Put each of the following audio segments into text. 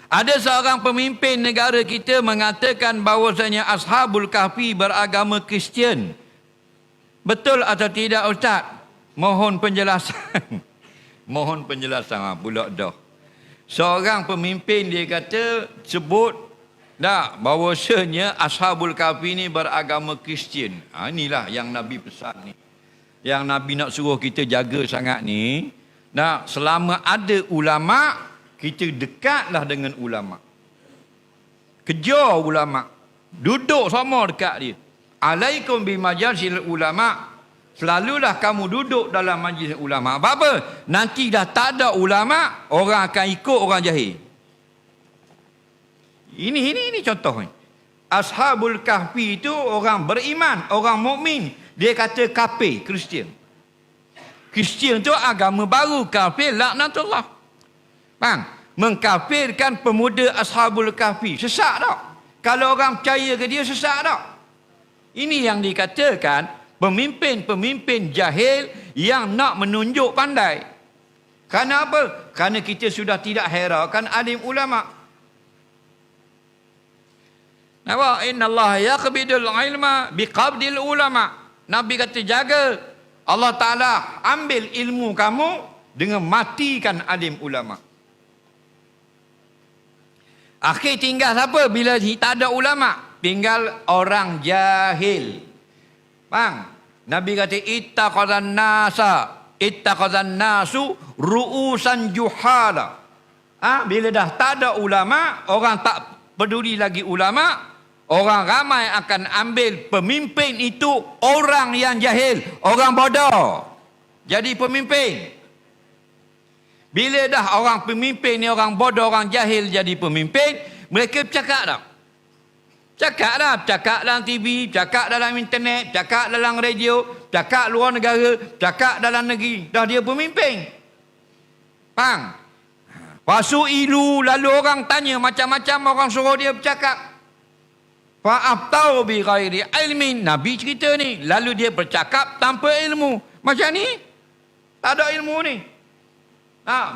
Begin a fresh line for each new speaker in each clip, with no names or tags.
Ada seorang pemimpin negara kita mengatakan bahawasanya Ashabul Kahfi beragama Kristian. Betul atau tidak Ustaz? Mohon penjelasan. Mohon penjelasan pula dah. Seorang pemimpin dia kata sebut tak bahawasanya Ashabul Kahfi ni beragama Kristian. Inilah yang Nabi pesan ni. Yang Nabi nak suruh kita jaga sangat ni. Nah, selama ada ulama, kita dekatlah dengan ulama. Kejar ulama. Duduk sama dekat dia. Alaikum bimajalisil ulama. Selalulah kamu duduk dalam majlis ulama. Apa? Nanti dah tak ada ulama, orang akan ikut orang jahil. Ini contoh ni. Ashabul Kahfi itu orang beriman, orang mukmin. Dia kata kafir, Kristian. Kristian tu agama baru, kafir laknatullah. Bang, mengkafirkan pemuda Ashabul Kahfi. Sesat tak? Kalau orang percaya ke dia, sesat tak? Ini yang dikatakan pemimpin-pemimpin jahil yang nak menunjuk pandai. Kerana apa? Kerana kita sudah tidak herakan alim ulama. Nampak? Inna Allah yaqbidul ilma biqabdil ulama. Nabi kata jaga. Allah Ta'ala ambil ilmu kamu dengan matikan alim ulama. Akhir tinggal siapa? Bila tak ada ulama, tinggal orang jahil. Bang, Nabi kata ittaqadzan nasu ru'usan juhala. Bila dah tak ada ulama, orang tak peduli lagi ulama, orang ramai akan ambil pemimpin itu orang yang jahil, orang bodoh. Jadi pemimpin. Bila dah orang pemimpin ni orang bodoh, orang jahil jadi pemimpin, mereka bercakap tak? Cakap lah, cakap dalam TV, cakap dalam internet, cakap dalam radio, cakap luar negara, cakap dalam negeri. Dah dia pemimpin. Faham? Pasu ilu, lalu orang tanya macam-macam, orang suruh dia bercakap. Fa'aftau bi ghairi ilmin. Nabi cerita ni. Lalu dia bercakap tanpa ilmu. Macam ni. Tak ada ilmu ni.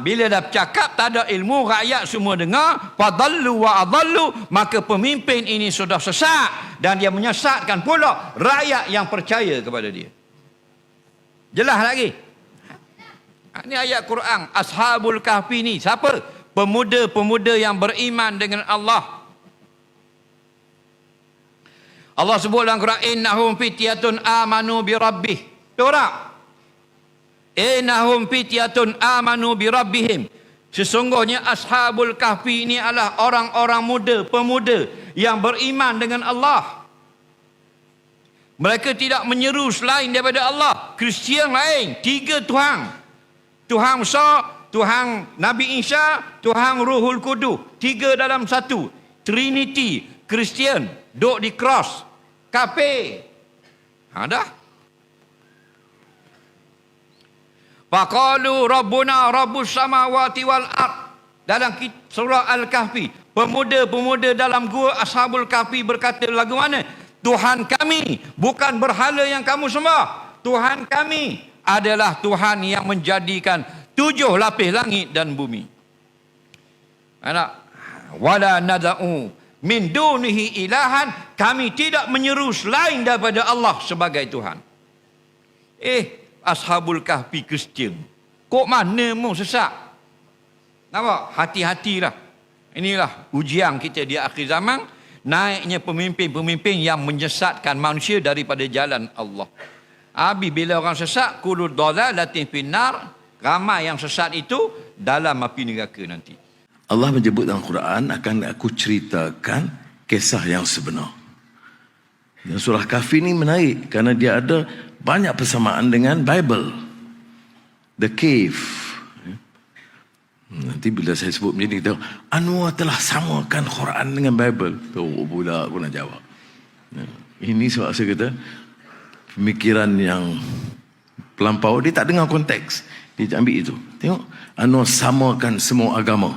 Bila dah bercakap tak ada ilmu, rakyat semua dengar, fadallu wa adallu, maka pemimpin ini sudah sesat dan dia menyesatkan pula rakyat yang percaya kepada dia. Jelas lagi. Ini ayat Quran. Ashabul Kahfi ni siapa? Pemuda-pemuda yang beriman dengan Allah. Allah sebut dalam Quran, innahum fityatun amanu bi rabbih. Betul tak? Innahum fityatun amanu bi rabbihim. Sesungguhnya Ashabul Kahfi ini adalah orang-orang muda, pemuda yang beriman dengan Allah. Mereka tidak menyeru selain daripada Allah. Kristian lain, 3 Tuhan. Tuhan besar, Tuhan Nabi Isa, Tuhan Ruhul Kudus. 3 dalam 1. Trinity. Kristian duk di cross. Kafir. Dah. Faqalu rabbuna rabbus samawati wal ard. Dalam surah Al-Kahfi, pemuda-pemuda dalam gua Ashabul Kahfi berkata lagu mana? Tuhan kami bukan berhala yang kamu sembah. Tuhan kami adalah Tuhan yang menjadikan 7 lapis langit dan bumi. Wala nada'u min dunihi ilahan. Kami tidak menyeru selain daripada Allah sebagai Tuhan. Ashabul Kahfi Kristian. Kok mana mu sesat? Nampak? Hati-hatilah. Inilah ujian kita di akhir zaman. Naiknya pemimpin-pemimpin yang menyesatkan manusia daripada jalan Allah. Habis bila orang sesat, kullu dhalalatin finnar. Ramai yang sesat itu dalam api neraka nanti.
Allah menyebut dalam Quran, akan aku ceritakan kisah yang sebenar. Dan surah Kahfi ni menarik kerana dia ada banyak persamaan dengan Bible. The Cave. Nanti bila saya sebut macam ni, kita Anwar telah samakan Quran dengan Bible. Tu pula aku nak jawab. Ini sebab saya kata pemikiran yang pelampau, dia tak dengar konteks. Dia ambil itu. Tengok, Anwar samakan semua agama.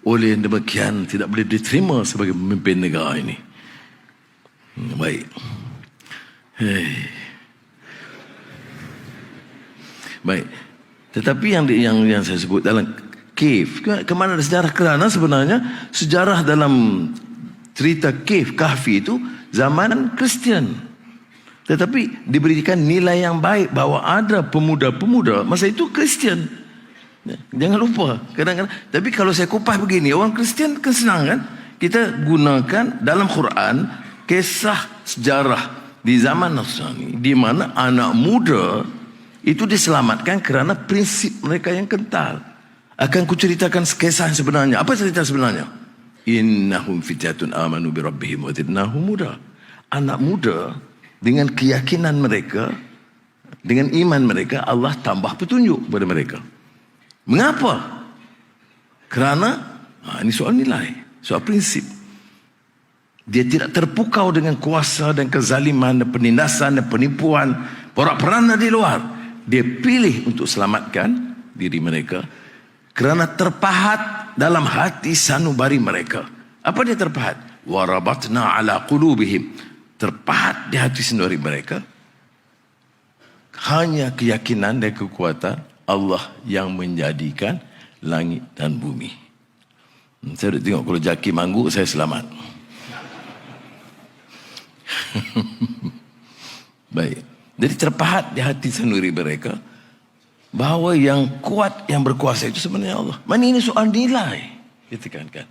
Oleh demikian tidak boleh diterima sebagai pemimpin negara ini. Baik. Baik. Tetapi yang saya sebut dalam cave. Ke mana ada sejarah? Kerana sebenarnya sejarah dalam cerita cave, kahfi itu zaman Kristian. Tetapi diberikan nilai yang baik bahawa ada pemuda-pemuda masa itu Kristian. Jangan lupa. Kadang-kadang. Tapi kalau saya kupas begini, orang Kristian kan senang kan? Kita gunakan dalam Quran kisah sejarah di zaman Nasrani, di mana anak muda itu diselamatkan kerana prinsip mereka yang kental. Akan kuceritakan kisah sebenarnya. Apa cerita sebenarnya? Innahum fityatun amanu bi rabbihim wa zidnahum huda. Anak muda dengan keyakinan mereka, dengan iman mereka, Allah tambah petunjuk kepada mereka. Mengapa? Kerana ini soal nilai, soal prinsip. Dia tidak terpukau dengan kuasa dan kezaliman dan penindasan dan penipuan porak-poranda di luar. Dia pilih untuk selamatkan diri mereka kerana terpahat dalam hati sanubari mereka. Apa dia terpahat? Warabatna ala qulubihim. Terpahat di hati sanubari mereka. Hanya keyakinan dan kekuatan Allah yang menjadikan langit dan bumi. Saya tengok kalau jaki mangguk, saya selamat. Baik. Jadi terpahat di hati sanubari mereka bahawa yang kuat, yang berkuasa itu sebenarnya Allah. Mana ini soal nilai, ditekankan.